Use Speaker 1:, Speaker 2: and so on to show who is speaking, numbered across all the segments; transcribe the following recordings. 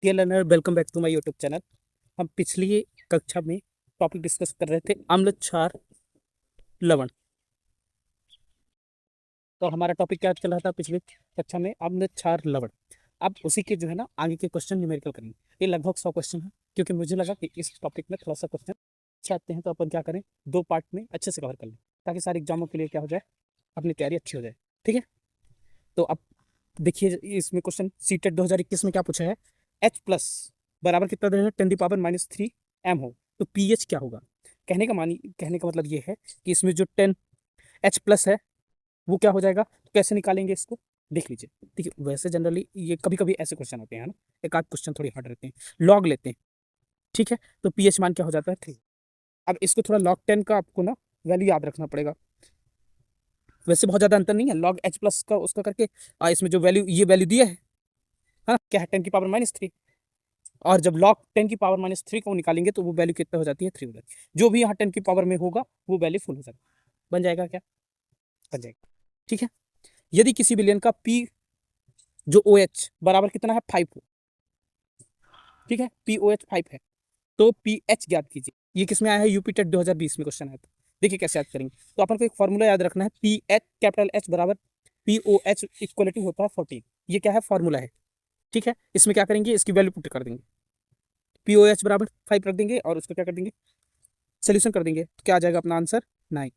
Speaker 1: Dear learner, welcome back to my YouTube channel. हम पिछली कक्षा में टॉपिक डिस्कस कर रहे थे अम्ल, क्षार, लवण। तो हमारा टॉपिक क्या चल रहा था पिछली कक्षा में? अम्ल, क्षार, लवण। अब उसी के जो है ना आगे के क्वेश्चन न्यूमेरिकल करेंगे। ये लगभग 100 क्वेश्चन है, क्योंकि मुझे लगा कि इस टॉपिक में थोड़ा सा क्वेश्चन अच्छे आते हैं, तो अपन क्या करें, 2 पार्ट में अच्छे से कवर कर लें, ताकि सारे एग्जामों के लिए क्या हो जाए, अपनी तैयारी अच्छी हो जाए। ठीक है, तो अब देखिए इसमें क्वेश्चन सीटेट 2021 में क्या पूछा है। H प्लस बराबर कितना दे रहा है, 10⁻³ m हो तो pH क्या होगा। कहने का मतलब ये है कि इसमें जो 10 H प्लस है वो क्या हो जाएगा, तो कैसे निकालेंगे इसको, देख लीजिए। देखिए वैसे जनरली ये कभी कभी ऐसे क्वेश्चन होते हैं ना, एक आध क्वेश्चन थोड़ी हार्ड रहते हैं, लॉग लेते हैं। ठीक है, तो pH मान क्या हो जाता है, 3। अब इसको थोड़ा log 10 का आपको ना वैल्यू याद रखना पड़ेगा। वैसे बहुत ज्यादा अंतर नहीं है, log H प्लस का उसका करके इसमें जो वैल्यू, ये वैल्यू दिया है, हाँ क्या है, 10⁻³ और जब log 10⁻³ को निकालेंगे तो वो वैल्यू कितना हो जाती है, 3 हो जाती है। जो भी यहाँ 10 की पावर में होगा वो वैल्यू फुल हो जाएगा, बन जाएगा क्या, बन जाएगा। ठीक है, यदि किसी विलयन का P जो OH बराबर कितना है, 5 हो। ठीक है, POH 5 है, तो pH ज्ञात कीजिए। ये किसमें आया है, यूपीटेट 2020 में क्वेश्चन आया था। देखिए कैसे याद करेंगे, तो अपन को एक फॉर्मूला याद रखना है, PH कैपिटल H बराबर POH इक्वलिटी होता है 14। ये क्या है, फॉर्मूला है। ठीक है, इसमें क्या करेंगे, इसकी वैल्यू पुट कर देंगे, POH बराबर 5 रख देंगे और उसको क्या कर देंगे, सोल्यूशन कर देंगे, तो क्या आ जाएगा अपना आंसर, 9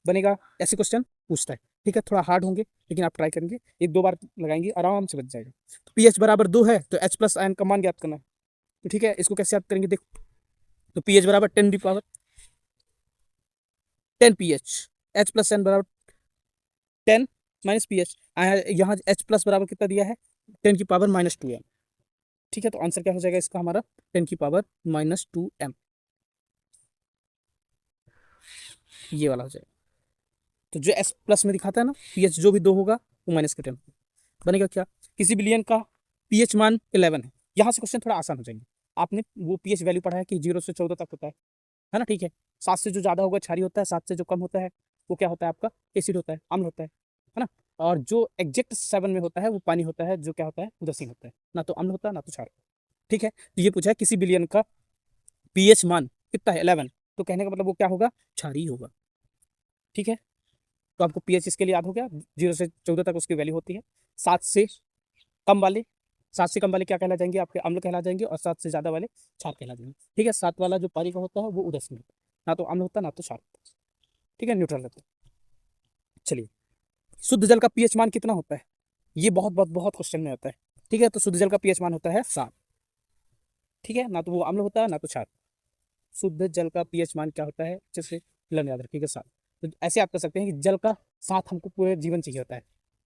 Speaker 1: बनेगा। ऐसे क्वेश्चन पूछता है। ठीक है, थोड़ा हार्ड होंगे लेकिन आप ट्राई करेंगे, 1-2 बार लगाएंगे आराम से बच जाएगा। तो pH बराबर 2 है तो H प्लस आयन का मान ज्ञात करना है। तो ठीक है, इसको कैसे याद करेंगे, देखो, तो pH बराबर 10 pH, H प्लस एन बराबर 10 माइनस pH। यहाँ H प्लस बराबर कितना दिया है, 10⁻⁻²m। ठीक है, तो आंसर क्या हो जाएगा इसका हमारा, 10⁻⁻²m, ये वाला हो जाएगा। तो जो S प्लस में दिखाता है ना, pH जो भी 2 होगा वो माइनस का 10 बनेगा। क्या, किसी विलियन का pH मान 11 है। यहाँ से क्वेश्चन थोड़ा आसान हो जाएंगे। आपने वो pH वैल्यू पढ़ा है कि 0 से 14 तक होता है ना। ठीक है, 7 से जो ज़्यादा होगा क्षारीय होता है, 7 से जो कम होता है वो क्या होता है आपका, एसिड होता है, अम्ल होता है ना। और जो एग्जैक्ट 7 में होता है वो पानी होता है, जो क्या होता है, उदासीन होता है, ना तो अम्ल होता है ना तो क्षार। ठीक है, तो ये पूछा है किसी बिलियन का pH मान कितना है, 11, तो कहने का मतलब वो क्या होगा, क्षारीय होगा। ठीक है, तो आपको pH इसके लिए याद हो गया, 0 से 14 तक उसकी वैल्यू होती है। 7 से कम वाले 7 से कम वाले क्या कहला जाएंगे, आपके अम्ल कहला जाएंगे, और 7 से ज़्यादा वाले क्षार कहला जाएंगे। ठीक है, 7 वाला जो पानी का होता है वो उदासीन होता है, ना तो अम्ल होता है ना तो क्षार होता है। ठीक है, न्यूट्रल रहता है। चलिए, शुद्ध जल का pH मान कितना होता है, ये बहुत बहुत बहुत क्वेश्चन में आता है। ठीक है, तो शुद्ध जल का pH मान होता है 7। ठीक है, ना तो वो अम्ल होता है ना तो क्षार। शुद्ध जल का pH मान क्या होता है, अच्छे से लन याद रखिएगा, 7। तो ऐसे आप कर सकते हैं कि जल का 7 हमको पूरे जीवन चाहिए होता है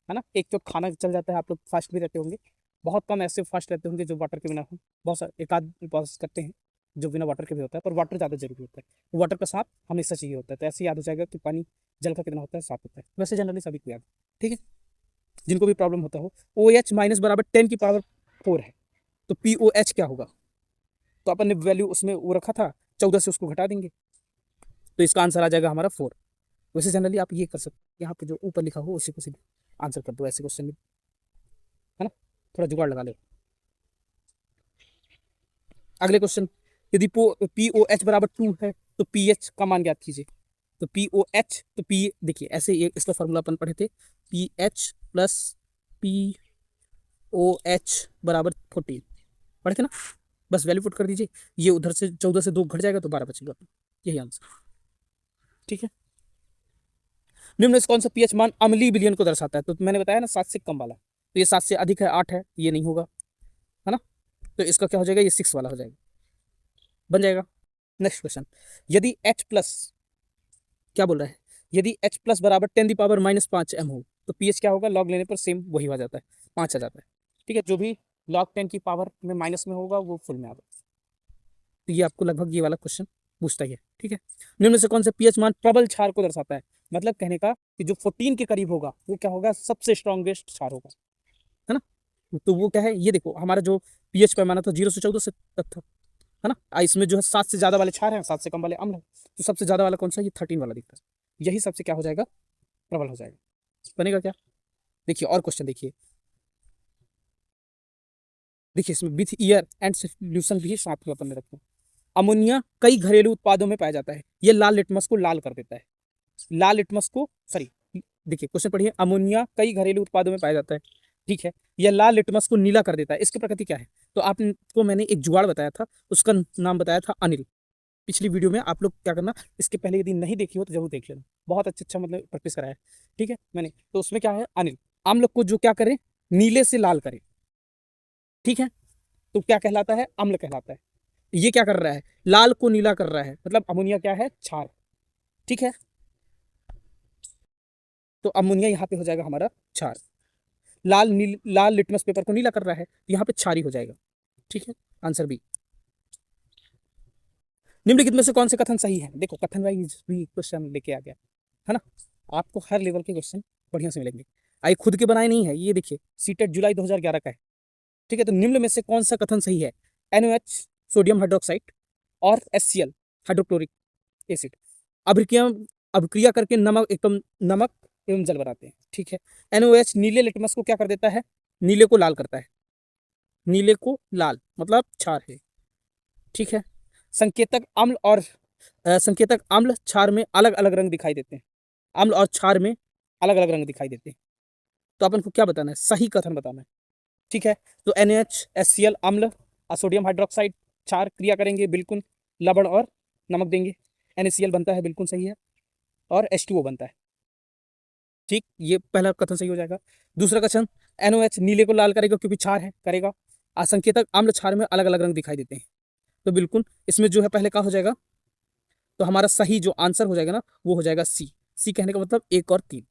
Speaker 1: ना। एक तो खाना चल जाता है, आप लोग फास्ट भी रहते होंगे, बहुत कम ऐसे फास्ट रहते होंगे जो वाटर के बिना हो, बहुत सारे एक आध उपवास करते हैं जो बिना वाटर के भी होता है, पर वाटर ज़्यादा जरूरी होता है। वाटर का 7 हमेशा चाहिए होता है, तो ऐसे याद हो जाएगा कि पानी जल का कितना होता है, 7 होता है। वैसे जनरली सभी को याद। ठीक है, जिनको भी प्रॉब्लम होता हो। OH माइनस बराबर 10⁻⁴ है, तो POH क्या होगा, तो अपन ने वैल्यू उसमें वो रखा था 14 से, उसको घटा देंगे तो इसका आंसर आ जाएगा हमारा 4। वैसे जनरली आप ये कर सकते हैं, यहाँ पे जो ऊपर लिखा हो उसी को सीधे आंसर कर दो, ऐसे क्वेश्चन में, है ना, थोड़ा जुगाड़ लगा लो। अगले क्वेश्चन, यदि POH बराबर 2 है तो pH का मान ज्ञात कीजिए। तो POH, तो P देखिए ऐसे, ये इसका फॉर्मूला अपन पढ़े थे, PH प्लस POH बराबर 14 पढ़े थे ना। बस वैल्यू पुट कर दीजिए, ये उधर से 14 से 2 घट जाएगा तो 12 बचेगा, यही आंसर। ठीक है, निम्न से कौन सा pH मान अम्लीय विलयन को दर्शाता है, तो मैंने बताया ना 7 से कम वाला, तो ये 7 से अधिक है, 8 है, ये नहीं होगा, है ना। तो इसका क्या हो जाएगा, ये 6 वाला हो जाएगा, बन जाएगा। नेक्स्ट क्वेश्चन, यदि H प्लस, क्या बोल रहा है, यदि H प्लस बराबर 10⁻⁻5m हो तो pH क्या होगा, लॉग लेने पर सेम वही हो जाता है, 5 आ जाता है। ठीक है, जो भी log 10 की पावर में माइनस में होगा वो फुल में आ जाएगा। तो ये आपको लगभग ये वाला क्वेश्चन पूछता ही है। ठीक है, निम्न से कौन सा pH मान प्रबल क्षार को दर्शाता है, मतलब कहने का कि जो 14 के करीब होगा वो क्या होगा, सबसे स्ट्रॉन्गेस्ट क्षार होगा, है ना। तो वो क्या है, ये देखो हमारा जो pH पैमाना था 0 से 14 से तक था, है ना। इसमें जो है 7 से ज्यादा वाले क्षार हैं, 7 से कम वाले अम्ल हैं, तो सबसे ज्यादा वाला कौन सा, ये 13 वाला दिखता है, यही सबसे क्या हो जाएगा, प्रबल हो जाएगा। बनेगा क्या, देखिए और क्वेश्चन देखिए, देखिए इसमें विथ ईयर एंड सोल्यूशन भी साथ में अपन ने रखे। अमोनिया कई घरेलू उत्पादों में पाया जाता है, ये लाल लिटमस को लाल कर देता है। लाल लिटमस को सॉरी, देखिए क्वेश्चन पढ़िए, अमोनिया कई घरेलू उत्पादों में पाया जाता है, ठीक है। यह लाल लिटमस को नीला कर देता है, इसकी प्रकृति क्या है? तो आपको मैंने एक जुगाड़ बताया था, उसका नाम बताया था अनिल। पिछली वीडियो में आप लोग क्या करना, इसके पहले यदि नहीं देखी हो तो जरूर देख लेना, बहुत अच्छा मतलब प्रैक्टिस कराया है, ठीक है मैंने। तो उसमें क्या है, अनिल अम्ल को जो क्या करे, नीले से लाल करे, ठीक है। तो क्या कहलाता है? अम्ल कहलाता है। ये क्या कर रहा है? लाल को नीला कर रहा है, मतलब अमोनिया क्या है? क्षार, ठीक है। तो अमोनिया यहाँ पे हो जाएगा हमारा क्षार। लाल लिटमस पेपर को नीला कर रहा है, यहाँ पे क्षारी हो जाएगा, ठीक है। Answer B. निम्नलिखित में से कौन से कथन सही है? देखो कथन वाइज भी क्वेश्चन लेके आ गया है ना, आपको हर लेवल के क्वेश्चन बढ़िया से मिलेंगे। आई खुद के बनाए नहीं है, ये देखिए सीटेट जुलाई 2011 का है, ठीक है। तो निम्न में से कौन सा कथन सही है? NaOH सोडियम हाइड्रोक्साइड और HCl हाइड्रोक्लोरिक एसिड अभिक्रिया अभिक्रिया करके नमक एवं जल बनाते हैं, ठीक है। NaOH नीले लिटमस को क्या कर देता है? नीले को लाल करता है, नीले को लाल मतलब क्षार है, ठीक है। संकेतक अम्ल और संकेतक अम्ल क्षार में अलग अलग रंग दिखाई देते हैं, अम्ल और क्षार में अलग अलग रंग दिखाई देते हैं। तो अपन को क्या बताना है? सही कथन बताना है, ठीक है। तो NaOH HCl अम्ल, सोडियम हाइड्रोक्साइड क्षार क्रिया करेंगे, बिल्कुल लवण और नमक देंगे, NaCl बनता है, बिल्कुल सही है, और H2O बनता है, ठीक। ये पहला कथन सही हो जाएगा। दूसरा कथन, NaOH नीले को लाल करेगा क्योंकि क्षार है, करेगा। असंकेतक अम्ल क्षार में अलग अलग रंग दिखाई देते हैं, तो बिल्कुल इसमें जो है पहले का हो जाएगा, तो हमारा सही जो आंसर हो जाएगा ना वो हो जाएगा सी। सी कहने का मतलब 1 और 3।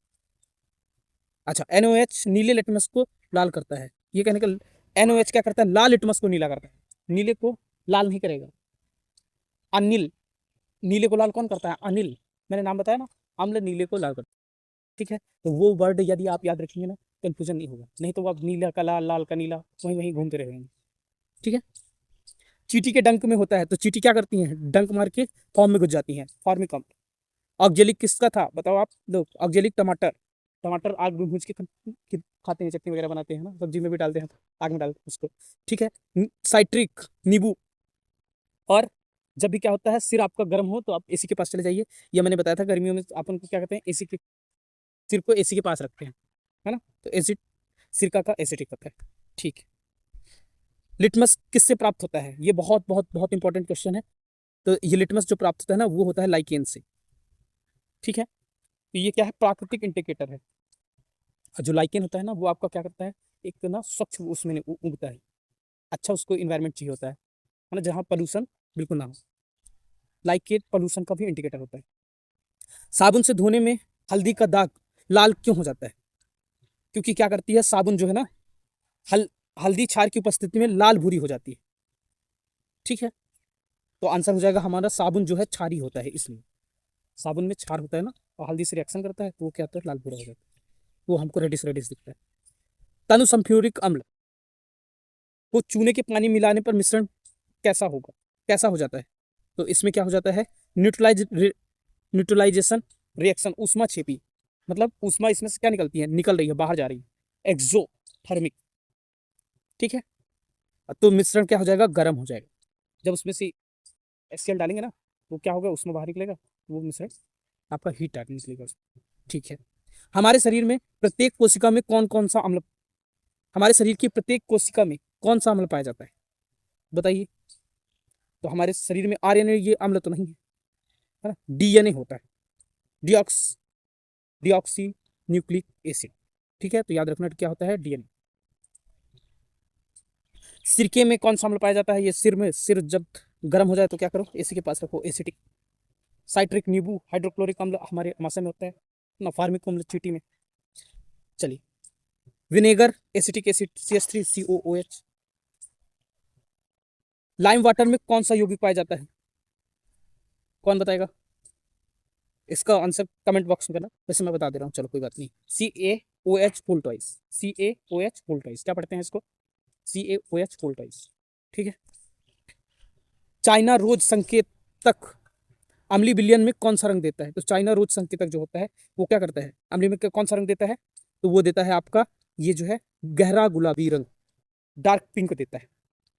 Speaker 1: अच्छा, NaOH नीले लिटमस को लाल करता है, ये कहने का NaOH क्या करता है? लाल लिटमस को नीला करता है, नीले को लाल नहीं करेगा। अनिल, नीले को लाल कौन करता है? अनिल, मैंने नाम बताया ना, अम्ल नीले को लाल करता है, ठीक है। तो वो वर्ड यदि आप याद रखेंगे ना, कंफ्यूजन नहीं होगा, नहीं तो आप नीला का लाल, लाल का नीला वहीं वहीं घूमते रहेंगे, ठीक है। चींटी के डंक में होता है, तो चींटी क्या करती हैं? डंक मार के फॉर्म में घुस जाती हैं, फॉर्मिक अम्ल। ऑक्जेलिक किसका था बताओ आप लोग? ऑक्जेलिक टमाटर, टमाटर आग में भूज के खाते हैं, चटनी वगैरह बनाते हैं ना, सब्जी में भी डालते हैं, आग में डालते हैं उसको, ठीक है। साइट्रिक नींबू। और जब भी क्या होता है, सिर आपका गर्म हो तो आप एसी के पास चले जाइए, ये मैंने बताया था गर्मियों में अपन को क्या कहते हैं, एसी के सिर को एसी के पास रखते हैं, है ना। तो एसिड सिरका का एसिडिक होता है, ठीक है। लिटमस किससे प्राप्त होता है? ये बहुत बहुत बहुत इंपॉर्टेंट क्वेश्चन है। तो ये लिटमस जो प्राप्त होता है ना, वो होता है लाइकेन से, ठीक है। तो ये क्या है? प्राकृतिक इंडिकेटर है। और जो लाइकेन होता है ना, वो आपका क्या करता है, एक तो ना स्वच्छ उसमें उगता है, अच्छा उसको इन्वायरमेंट चाहिए होता है ना, जहाँ पोल्यूशन बिल्कुल ना हो। लाइकेन पोल्यूशन का भी इंडिकेटर होता है। साबुन से धोने में हल्दी का दाग लाल क्यों हो जाता है? क्योंकि क्या करती है साबुन जो है ना, हल हल्दी क्षार की उपस्थिति में लाल भूरी हो जाती है, ठीक है। तो आंसर हो जाएगा हमारा, साबुन जो है क्षारी होता है, इसलिए साबुन में क्षार होता है ना, और हल्दी से रिएक्शन करता है तो वो क्या होता है, लाल भूरा हो जाता है, वो हमको रेडिश रेडिश दिखता है। तनु सल्फ्यूरिक अम्ल को चूने के पानी मिलाने पर मिश्रण कैसा होगा, कैसा हो जाता है? तो इसमें क्या हो जाता है, न्यूट्रलाइजेशन रिएक्शन, ऊष्मा छेपी, मतलब ऊष्मा इसमें से क्या निकलती है, निकल रही है, बाहर जा रही है, एक्सोथर्मिक, ठीक है। तो मिश्रण क्या हो जाएगा, गर्म हो जाएगा। जब उसमें से HCl डालेंगे ना, तो क्या होगा, उसमें बाहर निकलेगा, वो मिश्रण आपका हीट आके निकलेगा, ठीक है। हमारे शरीर में प्रत्येक कोशिका में कौन कौन सा अम्ल, हमारे शरीर की प्रत्येक कोशिका में कौन सा अम्ल पाया जाता है बताइए? तो हमारे शरीर में RNA ये अम्ल तो नहीं है ना, DNA होता है, डिऑक्सी न्यूक्लिक एसिड, ठीक है। तो याद रखना क्या होता है, DNA। सिरके में कौन सा अम्ल पाया जाता है? ये सिर जब गर्म हो जाए तो क्या करो, एसी के पास रखो, एसिटिक। साइट्रिक नींबू हाइड्रोक्लोरिक अम्ल हमारे अमाशय में होता है ना, फार्मिक अम्ल चींटी में। चलिए, vinegar acetic acid CH3COOH। Lime water में कौन सा यौगिक पाया जाता है? कौन बताएगा? इसका आंसर कमेंट बॉक्स में करना, वैसे मैं बता दे रहा हूँ, चलो कोई बात नहीं। CaOH full twice, CaOH full twice, क्या पढ़ते हैं इसको, CaOH फुल टॉइस, ठीक है। चाइना रोज संकेतक अम्लीय विलयन में कौन सा रंग देता है? तो चाइना रोज संकेतक जो होता है वो क्या करता है, अम्लीय में कौन सा रंग देता है? तो वो देता है आपका ये जो है गहरा गुलाबी रंग, डार्क पिंक देता है,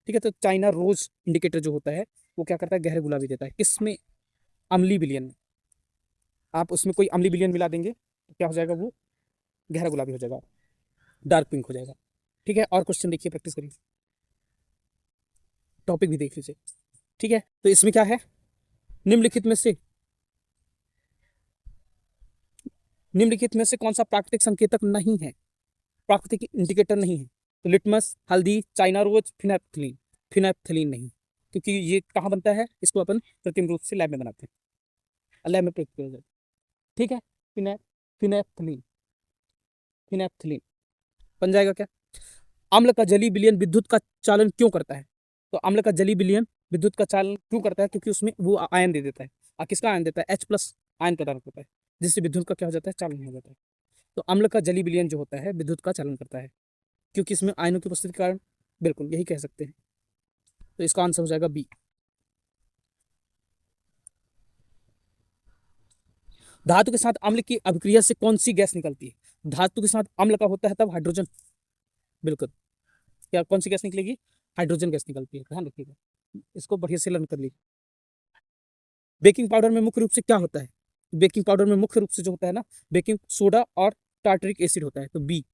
Speaker 1: ठीक है, तो चाइना रोज इंडिकेटर जो होता है वो क्या करता है, गहरे गुलाबी देता है। किसमें? अम्लीय विलयन में। आप उसमें कोई अम्लीय विलयन मिला देंगे तो क्या हो जाएगा, वो गहरा गुलाबी हो जाएगा, डार्क पिंक हो जाएगा। ठीक है, और क्वेश्चन देखिए, प्रैक्टिस करिए, टॉपिक भी देख लीजिए। ठीक है, तो इसमें क्या है, निम्नलिखित में से कौन सा प्राकृतिक संकेतक नहीं है, प्राकृतिक इंडिकेटर नहीं है? तो लिटमस, हल्दी, चाइना रोज, फिनेप्थलीन। फिनेप्थलीन नहीं, क्योंकि ये कहाँ बनता है, इसको अपन कृत्रिम रूप से लैब में बनाते हैं, लैब में प्रयोग किया जाता है। ठीक है, फिनेप्थलीन, फिनेप्थलीन बन जाएगा क्या? अम्ल का जलीय विलयन विद्युत का चालन क्यों करता है? तो अम्ल का जलीय विलयन विद्युत का चालन क्यों करता है? क्योंकि उसमें वो आयन दे देता है। किसका आयन देता है? H+ आयन प्रदान करता है, जिससे विद्युत का क्या हो जाता है, चालन हो जाता है। तो अम्ल का जलीय विलयन जो होता है विद्युत का चालन करता है, क्योंकि इसमें आयनों की उपस्थिति के कारण। बिल्कुल यही कह सकते हैं, तो इसका आंसर हो जाएगा बी। धातु के साथ अम्ल की अभिक्रिया से कौन सी गैस निकलती है? धातु के साथ अम्ल का होता है तब हाइड्रोजन। बिल्कुल, क्या कौन सी गैस निकलेगी? हाइड्रोजन गैस निकलती है, ध्यान रखिएगा, इसको बढ़िया से लर्न कर लीजिए। बेकिंग पाउडर में मुख्य रूप से क्या होता है? बेकिंग पाउडर में मुख्य रूप से जो होता है ना, बेकिंग सोडा और टार्टरिक एसिड होता है, तो बी,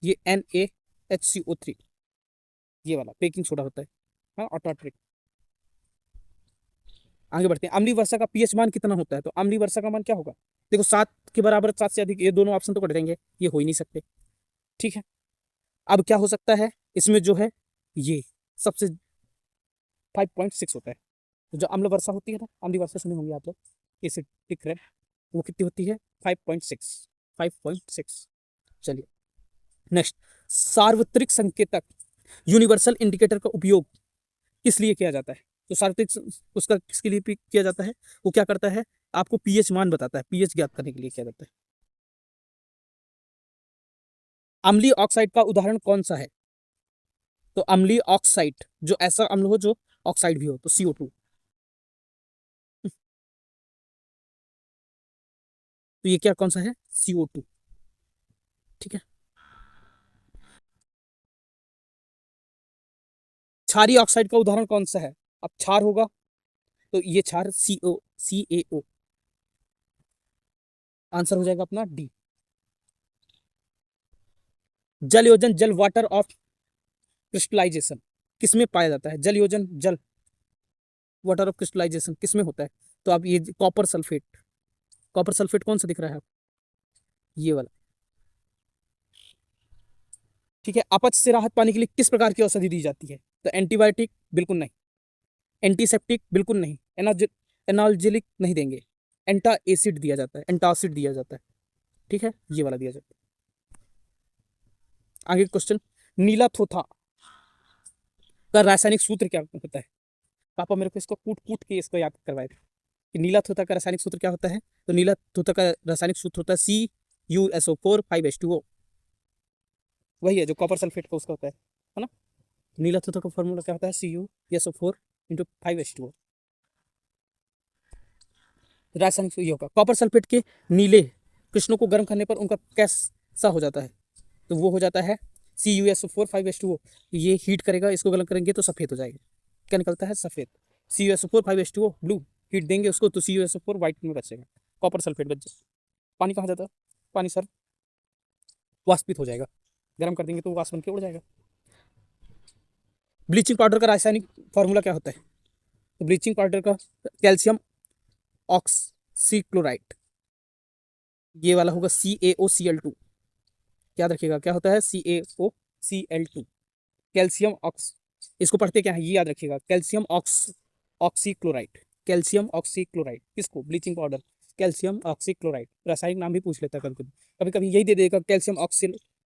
Speaker 1: ये NaHCO3, ये वाला बेकिंग सोडा होता है, हाँ, और टार्टरिक। आगे बढ़ते हैं, अम्लीय वर्षा का पीएच मान कितना होता है? तो अम्लीय वर्षा का मान क्या होगा? देखो 7 के बराबर, 7 से अधिक, ये दोनों ऑप्शन तो कट जाएंगे, ये हो ही नहीं सकते। ठीक है, अब क्या हो सकता है इसमें जो है, ये सबसे 5.6 होता है। तो जो अम्ल वर्षा होती है ना, अम्लीय वर्षा सुने होंगे आप लोग, एसिडिक रेन, वो कितनी होती है? 5.6, 5.6। चलिए नेक्स्ट, सार्वत्रिक संकेतक यूनिवर्सल इंडिकेटर का उपयोग किस लिए किया जाता है? तो सार्वत्रिक उसका किसके लिए किया जाता है? वो क्या करता है, आपको पीएच मान बताता है, पीएच ज्ञात करने के लिए किया जाता है। अम्लीय ऑक्साइड का उदाहरण कौन सा है? तो अम्लीय ऑक्साइड जो ऐसा अम्ल हो जो ऑक्साइड भी हो, तो CO2। तो ये क्या कौन सा है? CO2। ठीक है, क्षारीय ऑक्साइड का उदाहरण कौन सा है? अब क्षार होगा तो ये क्षार CaO, आंसर हो जाएगा अपना डी। जल योजन, जल वाटर ऑफ क्रिस्टलाइजेशन किसमें पाया जाता है? जल योजन, जल वाटर ऑफ क्रिस्टलाइजेशन किसमें होता है? तो आप ये कॉपर सल्फेट, कॉपर सल्फेट कौन सा दिख रहा है आप, ये वाला। ठीक है, अपच से राहत पाने के लिए किस प्रकार की औषधि दी जाती है? तो एंटीबायोटिक बिल्कुल नहीं, एंटीसेप्टिक बिल्कुल नहीं, एनाल्जेलिक नहीं देंगे, एंटा एसिड दिया जाता है, एंटासिड दिया जाता है। ठीक है, ये वाला दिया जाता है। आगे क्वेश्चन, नीला थोथा का रासायनिक सूत्र क्या होता है? पापा मेरे को इसको कूट कूट के इसको याद करवाए थे कि नीला थोथा का रासायनिक सूत्र क्या होता है। तो नीला थोथा का रासायनिक सूत्र होता है CuSO4 5H2O, वही है जो कॉपर सल्फेट का उसका होता है ना। नीला थोथा का फॉर्मूला क्या होता है? CuSO4 × 5H2O। रासायनिक ये होगा, कॉपर सल्फेट के नीले कृष्णों को गर्म करने पर उनका कैसा हो जाता है? तो वो हो जाता है CuSO4 5H2O। ये हीट करेगा, इसको गर्म करेंगे तो सफेद हो जाएगा, क्या निकलता है? सफेद। CuSO4 5H2O ब्लू, हीट देंगे उसको तो CuSO4 व्हाइट में बचेगा, कॉपर सल्फेट बच जाएगा। पानी कहाँ जाता है? पानी सर वाष्पित हो जाएगा, गर्म कर देंगे तो वाष्प बन के उड़ जाएगा। ब्लीचिंग पाउडर का रासायनिक फॉर्मूला क्या होता है? तो ब्लीचिंग पाउडर का कैल्शियम ऑक्सीक्लोराइड, ये वाला होगा CaOCl2। याद रखिएगा क्या होता है? CaOCl2, कैल्शियम ऑक्स, इसको पढ़ते क्या है ये याद रखिएगा, कैल्शियम ऑक्सीक्लोराइड, कैल्शियम ऑक्सीक्लोराइड। किसको? Bleaching powder, calcium oxychloride. रासायनिक नाम भी पूछ लेता है कभी कभी, कभी कभी यही दे देगा कैल्शियम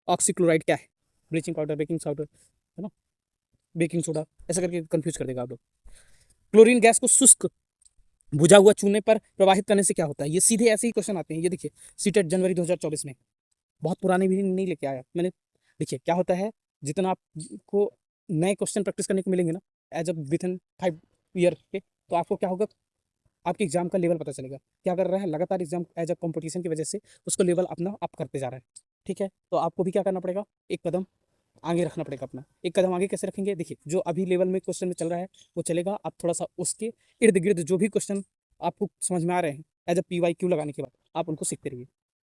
Speaker 1: ऑक्सीक्लोराइड क्या है, ब्लीचिंग पाउडर, बेकिंग पाउडर, है ना, बेकिंग सोडा, ऐसा करके कंफ्यूज कर देगा आप लोग। क्लोरीन गैस को शुष्क बुझा हुआ चूने पर प्रवाहित करने से क्या होता है? ये सीधे ऐसे ही क्वेश्चन आते हैं, ये देखिए सीटेट जनवरी 2024 में, बहुत पुराने भी नहीं लेके आया मैंने। देखिए क्या होता है, जितना आपको नए क्वेश्चन प्रैक्टिस करने को मिलेंगे ना as a within 5 year के, तो आपको क्या होगा, आपके एग्जाम का लेवल पता चलेगा। क्या कर रहा है, लगातार एग्जाम एज अ कंपटीशन की वजह से उसको लेवल अपना अप करते जा रहा है। ठीक है, तो आपको भी क्या करना पड़ेगा, एक कदम आगे रखना पड़ेगा अपना, एक कदम आगे कैसे रखेंगे, देखिए जो अभी लेवल में क्वेश्चन में चल रहा है वो चलेगा, आप थोड़ा सा उसके इर्द गिर्द जो भी क्वेश्चन आपको समझ में आ रहे हैं एज अ PYQ लगाने के बाद आप उनको सीखते रहिए,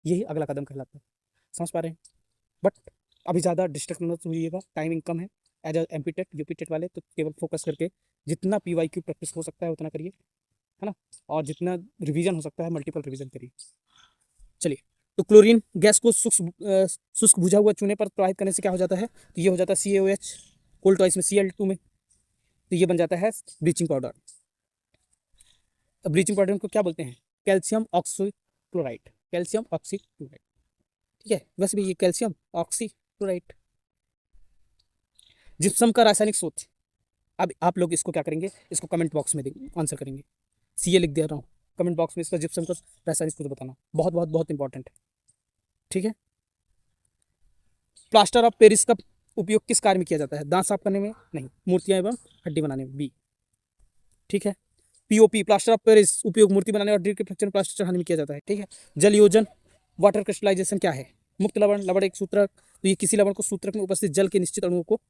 Speaker 1: यही अगला कदम कहलाता है। समझ पा रहे हैं? बट अभी ज़्यादा डिस्ट्रैक्ट मत होइएगा, टाइमिंग कम है। As a MP TET UP TET वाले तो केवल फोकस करके जितना PYQ प्रैक्टिस हो सकता है उतना करिए, है ना, और जितना रिवीजन हो सकता है मल्टीपल रिवीजन करिए। चलिए, तो क्लोरीन गैस को शुष्क बुझा हुआ चूने पर प्रवाहित करने से क्या हो जाता है, तो ये हो जाता है CaOH, कोल्ड टॉइस में Cl2 में, तो ये बन जाता है ब्लीचिंग पाउडर। ब्लीचिंग पाउडर को क्या बोलते हैं, कैल्शियम ऑक्सीक्लोराइड, कैल्शियम ऑक्सीक्लोराइड, ठीक है, वैसे भी ये कैल्शियम ऑक्सीक्लोराइड। जिप्सम का रासायनिक सूत्र, अब आप लोग इसको क्या करेंगे, इसको कमेंट बॉक्स में आंसर करेंगे, CA लिख दे रहा हूँ, कमेंट बॉक्स में इसका जिप्सम का रासायनिक सूत्र बताना, बहुत बहुत बहुत इंपॉर्टेंट है, ठीक है। प्लास्टर ऑफ पेरिस का उपयोग किस कार्य में किया जाता है, दांत साफ करने में नहीं, मूर्तियां एवं हड्डी बनाने में, बी, ठीक है। POP प्लास्टर ऑफ पेरिस उपयोग मूर्ति बनाने और ड्रिल के फ्रैक्चर में प्लास्टर चढ़ाने में किया जाता है, ठीक है। जल योजन वाटर क्रिस्टलाइजेशन क्या है, मुक्त लवण, लवण एक सूत्रक, तो ये किसी लवण को सूत्रक में उपस्थित जल के निश्चित अणुओं को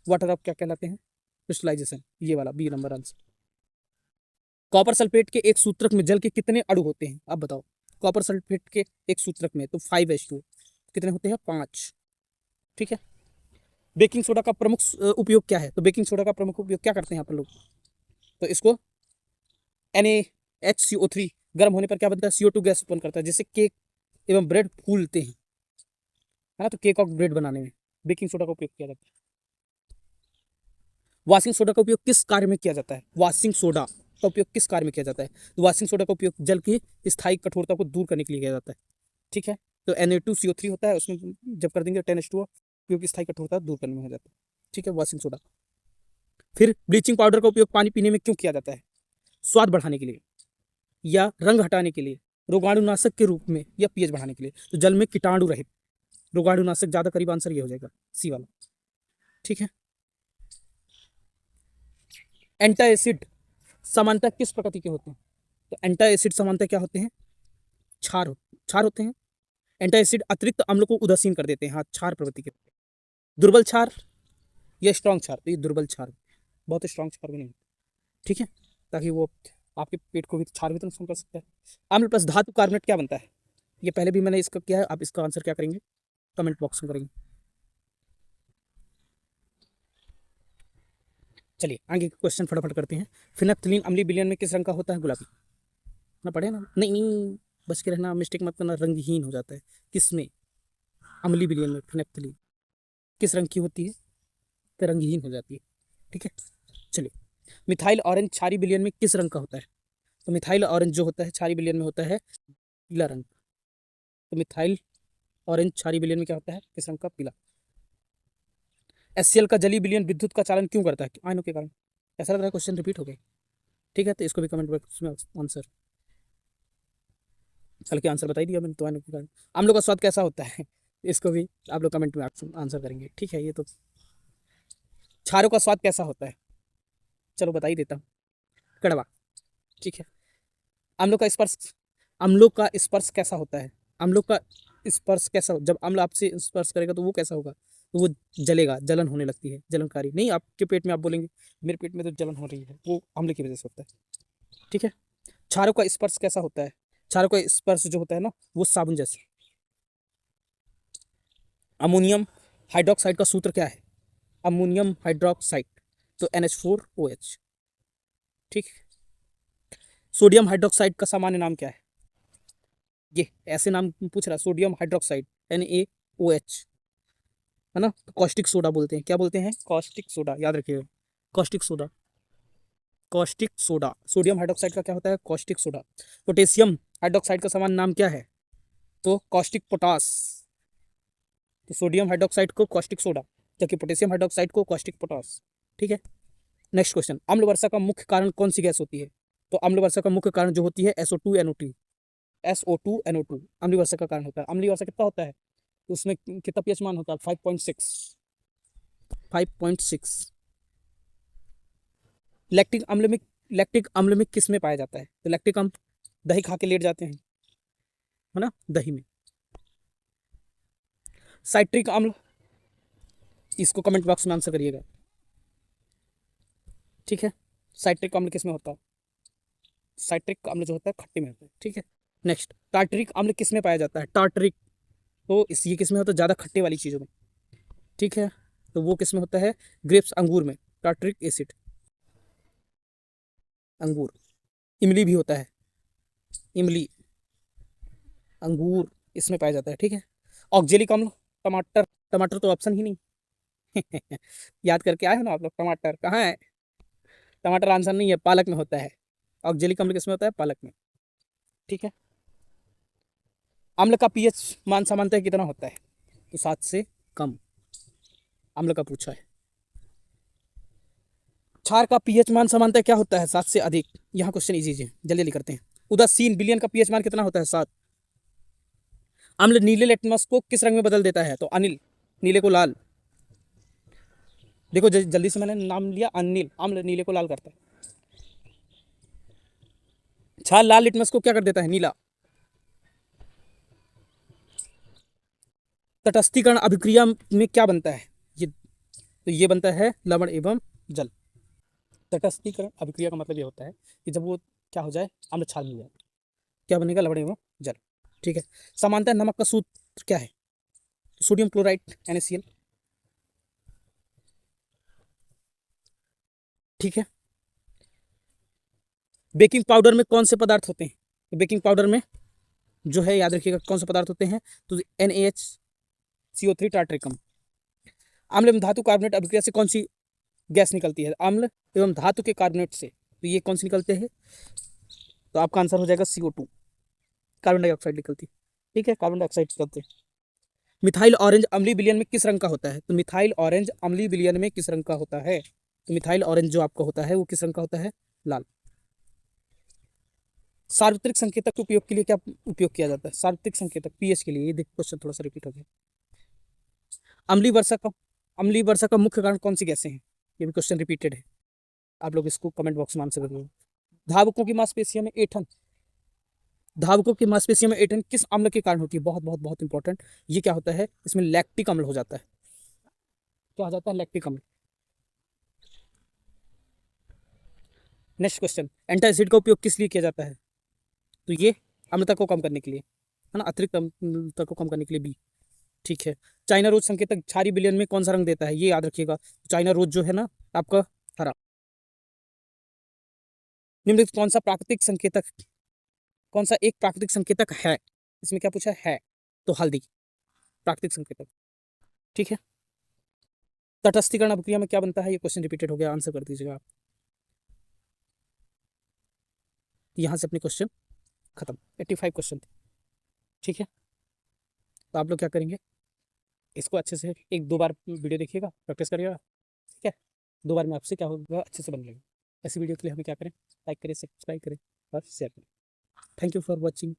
Speaker 1: वाटर ऑफ क्या कहलाते हैं, क्रिस्टलाइजेशन, ये वाला B number answer. Copper sulphate के एक सूत्रक में जल के कितने अणु होते हैं, अब बताओ, कॉपर सल्फेट के एक सूत्रक में तो 5H2, कितने होते हैं, 5, ठीक है। बेकिंग सोडा का प्रमुख उपयोग क्या है, तो बेकिंग सोडा का प्रमुख उपयोग क्या करते हैं आप लोग, तो इसको NaHCO3 गर्म होने पर क्या बनता है, CO2 गैस उत्पन्न करता है, जिससे केक एवं ब्रेड फूलते हैं, है ना, तो केक और ब्रेड बनाने में बेकिंग सोडा का उपयोग किया जाता है। वॉशिंग सोडा का उपयोग किस कार्य में किया जाता है, वॉशिंग सोडा का उपयोग किस कार्य में किया जाता है, तो वॉशिंग सोडा का उपयोग जल की स्थायी कठोरता को दूर करने के लिए किया जाता है, ठीक है। तो Na2CO3 होता है, उसमें जब कर देंगे 10H2O, क्योंकि स्थायी कठोरता दूर करने में हो जाता है, ठीक है, वॉशिंग सोडा। फिर ब्लीचिंग पाउडर का उपयोग पानी पीने में क्यों किया जाता है, स्वाद बढ़ाने के लिए या रंग हटाने के लिए, रोगाणुनाशक के रूप में या pH बढ़ाने के लिए, तो जल में कीटाणु रहित रोगाणुनाशक, ज्यादा करीब आंसर ये हो जाएगा सी वाला, ठीक है। एंटा एसिड सामान्यतः किस प्रकृति के होते हैं, तो एंटा एसिड सामान्यतः क्या होते हैं, क्षार होते हैं। एंटा एसिड अतिरिक्त अम्ल को उदासीन कर देते हैं, हाँ, क्षार प्रवृत्ति के। दुर्बल क्षार या स्ट्रॉन्ग क्षार, तो ये दुर्बल क्षार, बहुत स्ट्रॉन्ग क्षार भी नहीं, ठीक है, ताकि वो आपके पेट को भी क्षार भी तो नुकसान कर सकता है। अम्ल प्लस धातु कार्बोनेट क्या बनता है, ये पहले भी मैंने इसका किया है, आप इसका आंसर क्या करेंगे, कमेंट बॉक्स में करेंगे। चलिए आगे क्वेश्चन फटाफट करते हैं। फिनफ्थलीन अम्लीय विलयन में किस रंग का होता है, गुलाबी, ना पढ़े ना, नहीं नहीं, बच के रहना, मिस्टेक मत करना, रंगहीन हो जाता है, किसमें, अम्लीय विलयन में फिनफ्थलीन किस रंग की होती है, तो रंगहीन हो जाती है, ठीक है। चलिए, मिथाइल ऑरेंज क्षारीय विलयन में किस रंग का होता है, तो मिथाइल ऑरेंज जो होता है क्षारीय विलयन में होता है पीला रंग, तो मिथाइल ऑरेंज क्षारीय विलयन में क्या होता है, किस रंग का, पीला। HCl का जलीय विलयन विद्युत का चालन क्यों करता है, आयनों के कारण, ऐसा लग रहा है क्वेश्चन रिपीट हो गए, ठीक है, तो इसको भी कमेंट बॉक्स में आंसर, हल्के आंसर बताई दिया मैंने, तो आयनों के कारण। आमलों का स्वाद कैसा होता है, इसको भी आप लोग कमेंट में आंसर करेंगे, ठीक है। ये तो क्षारों का स्वाद कैसा होता है, चलो बता ही देता हूँ, कड़वा, ठीक है। अम्लों का स्पर्श, अम्लों का स्पर्श कैसा होता है, अम्लों का स्पर्श कैसा, जब अम्ल आपसे स्पर्श करेगा तो वो कैसा होगा, तो वो जलेगा, जलन होने लगती है, जलनकारी नहीं, आपके पेट में आप बोलेंगे मेरे पेट में तो जलन हो रही है, वो अम्ल की वजह से होता है, ठीक है। क्षारों का स्पर्श कैसा होता है, क्षारों का स्पर्श जो होता है ना वो साबुन जैसे। अमोनियम हाइड्रोक्साइड का सूत्र क्या है, अमोनियम हाइड्रोक्साइड, तो NH4OH, ठीक। सोडियम हाइड्रोक्साइड का सामान्य नाम क्या है, ये ऐसे नाम पूछ रहा है, सोडियम हाइड्रोक्साइड NaOH, है ना, तो कॉस्टिक सोडा बोलते हैं, क्या बोलते हैं, कॉस्टिक सोडा, याद रखिएगा, caustic soda, caustic soda. Sodium hydroxide का क्या होता है, कॉस्टिक सोडा। पोटेशियम हाइड्रोक्साइड का सामान्य नाम क्या है, तो कॉस्टिक पोटास, तो सोडियम हाइड्रोक्साइड को कॉस्टिक सोडा, जबकि पोटेशियम हाइड्रोक्साइड को कॉस्टिक पोटास, ठीक है। नेक्स्ट क्वेश्चन, अम्ल वर्षा का मुख्य कारण कौन सी गैस होती है, तो अम्ल वर्षा का मुख्य कारण जो होती है SO2 NO2 अम्लीय वर्षा का कारण होता है। अम्लीय वर्षा कितना होता है, तो उसमें कितना pH मान होता है, 5.6। लैक्टिक अम्ल में किस में पाया जाता है, तो लैक्टिक अम्ल दही खा के लेट जाते हैं, है ना, दही में। साइट्रिक अम्ल इसको कमेंट बॉक्स में आंसर करिएगा। ठीक है, साइट्रिक अम्ल किस में होता है? साइट्रिक अम्ल जो होता है खट्टे में होता है। ठीक है, नेक्स्ट टार्टरिक अम्ल किस में पाया जाता है? टार्टरिक, तो इस ये किस में होता है? ज़्यादा खट्टे वाली चीज़ों में। ठीक है, तो वो किस में होता है? ग्रेप्स, अंगूर में टार्टरिक एसिड, अंगूर। इमली भी होता है, इमली, अंगूर, इसमें पाया जाता है। ठीक है, ऑक्जेलिक अम्ल, टमाटर, टमाटर तो ऑप्शन ही नहीं। याद करके आए हो ना आप लोग? टमाटर कहाँ है? टमाटर आंसर नहीं है, पालक में होता है। ऑक्जेलिक अम्ल किसमें होता है? पालक में। ठीक है, अम्ल का पीएच मान सामान्यतः कितना होता है? तो 7 से कम, अम्ल का पूछा है। क्षार का पीएच मान सामान्यतः क्या होता है? 7 से अधिक। यहाँ क्वेश्चन इजी है, जल्दी जल्दी करते हैं। उदासीन विलयन का पीएच मान कितना होता है? 7। अम्ल नीले लिटमस को किस रंग में बदल देता है? तो अनिल, नीले को लाल। देखो जल्दी से मैंने नाम लिया, अनिल, अम्ल नीले को लाल करता है। क्षार लाल लिटमस को क्या कर देता है? नीला। तटस्थीकरण अभिक्रिया में क्या बनता है? ये, तो ये बनता है लवण एवं जल। तटस्थीकरण अभिक्रिया का मतलब ये होता है कि जब वो क्या हो जाए, अम्ल क्षार मिल जाए, क्या बनेगा? लवण एवं जल। ठीक है, सामान्यतः नमक का सूत्र क्या है? Sodium chloride NaCl। ठीक है, बेकिंग पाउडर में कौन से पदार्थ होते हैं? तो बेकिंग पाउडर में जो है, याद रखिएगा कौन से पदार्थ होते हैं? तो NaHCO3 टार्ट्रिकम। अम्ल एवं धातु कार्बोनेट अभिक्रिया से कौन सी गैस निकलती है? अम्ल एवं धातु के कार्बोनेट से, तो ये कौन सी निकलते हैं? तो आपका आंसर हो जाएगा CO2, कार्बन डाइऑक्साइड निकलती है। ठीक है, कार्बन डाइऑक्साइड निकलते हैं। मिथाइल ऑरेंज अम्लीय विलयन में किस रंग का होता है? तो मिथाइल ऑरेंज अम्लीय विलयन में किस रंग का होता है? तो मिथाइल ऑरेंज जो आपका होता है वो किस रंग का होता है? लाल। सार्वत्रिक संकेतक के उपयोग के लिए क्या उपयोग किया जाता है? सार्वत्रिक संकेतक पीएच के लिए। ये देखो क्वेश्चन थोड़ा सा रिपीट हो गया। अम्लीय वर्षा का, अम्लीय वर्षा का मुख्य कारण कौन सी गैसें हैं? ये भी क्वेश्चन रिपीटेड है, आप लोग इसको कमेंट बॉक्स में आंसर करिए। धावकों की मांसपेशियों में ऐंठन, धावकों की मांसपेशियों में ऐंठन किस अम्ल के कारण होती है? बहुत बहुत बहुत इंपॉर्टेंट। ये क्या होता है? इसमें लैक्टिक अम्ल हो जाता है। क्या हो जाता है? लैक्टिक अम्ल। नेक्स्ट क्वेश्चन, एंटासिड का उपयोग किस लिए किया जाता है? तो ये अम्लता को कम करने के लिए, है ना, अतिरिक्त अम्लता को कम करने के लिए भी। ठीक है, चाइना रोज संकेतक क्षारीय विलयन में कौन सा रंग देता है? ये याद रखिएगा, चाइना रोज जो है ना आपका हरा। निम्नलिखित कौन सा प्राकृतिक संकेतक, कौन सा एक प्राकृतिक संकेतक है? इसमें क्या पूछा है? तो हल्दी, प्राकृतिक संकेतक। ठीक है, तटस्थीकरण अभिक्रिया में क्या बनता है? ये क्वेश्चन रिपीटेड हो गया, आंसर कर दीजिएगा आप। यहाँ से अपने क्वेश्चन खत्म, 85 क्वेश्चन थे। ठीक है, तो आप लोग क्या करेंगे, इसको अच्छे से 1-2 बार वीडियो देखिएगा, प्रैक्टिस करिएगा। ठीक है, 2 बार में आपसे क्या होगा, अच्छे से बन लेगा। ऐसी वीडियो के लिए हमें क्या करें? लाइक करें, सब्सक्राइब करें और शेयर करें। Thank you for watching.